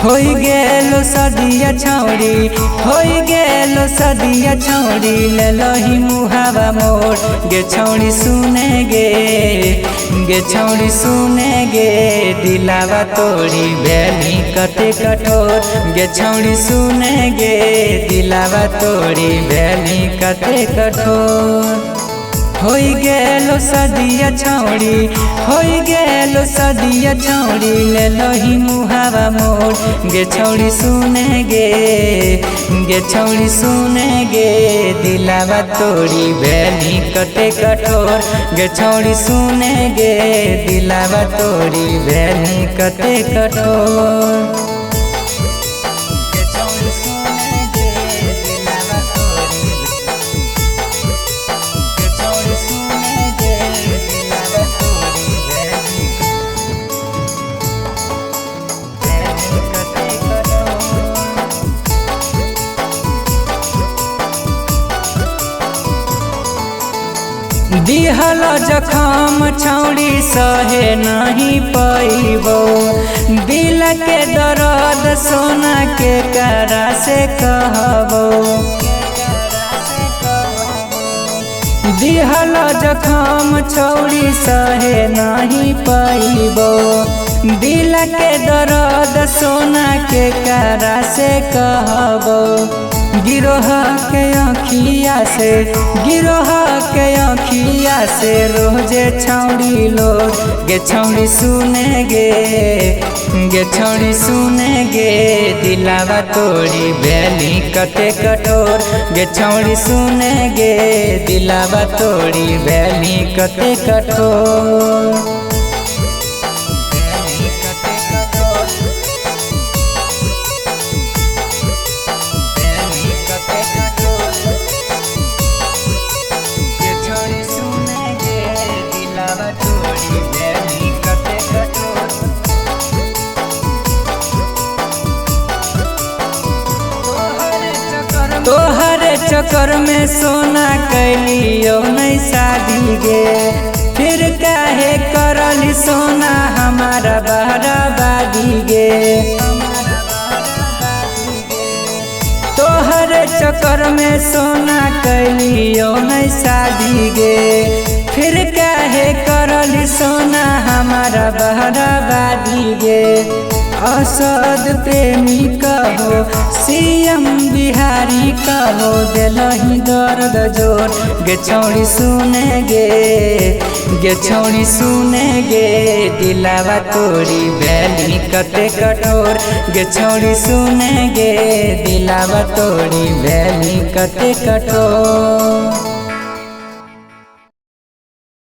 होई गेलो सदिया छौड़ी, होई गेलो सदिया छौड़ी, ले लही मुहावा मोर गे छौड़ी सुने गे छौड़ी सुने गे, दिलावा तोड़ी भेली कते कठोर गे छौड़ी सुने गे, दिलावा तोड़ी भेली कते कठोर। होई गेलो सदिया छौड़ी, होई गेलो सदिया छौड़ी, ले लही मुहावा मोर गे छौड़ी सुने गे छौड़ी सुने गे, दिलावा तोड़ी भेली कते कठोर गे छौड़ी सुने गे, दिलावा तोड़ी भेली कते कठोर। दिहल जखम छौड़ी सहे नहीं पैबो, दिल के दर्द सोना के करा से कहबो। दिहल जखम छौड़ी सहे नहीं पैबो, दिल के दर्द सोना के करा से कहबो। गिरोह के आँखिया से, गिरोह के आँखिया से रोजे छौड़ी लोग गे छौड़ी सुने गे छौड़ी सुने गे, दिलावा तोड़ी भेली कते कठोर गे छौड़ी सुने गे, दिलावा तोड़ी भेली कते कठोर। तोहरे चक्कर में सोना कैलियो नहीं शादी गे, फिर काहे करली सोना हमारा बहराबादी गे। तोहरे चक्कर में सोना कैलियो नहीं शादी गे, फिर काहे करली सोना हमारा बहराबादी गे। असद प्रेमी कहो, सीएम बिहारी कहो, दिलही दर्द जोर गे छौड़ी सुने गे छौड़ी सुने गे, दिलावा तोड़ी भेली कते कठोर गे छौड़ी सुने गे, दिलावा तोड़ी भेली कते कठोर।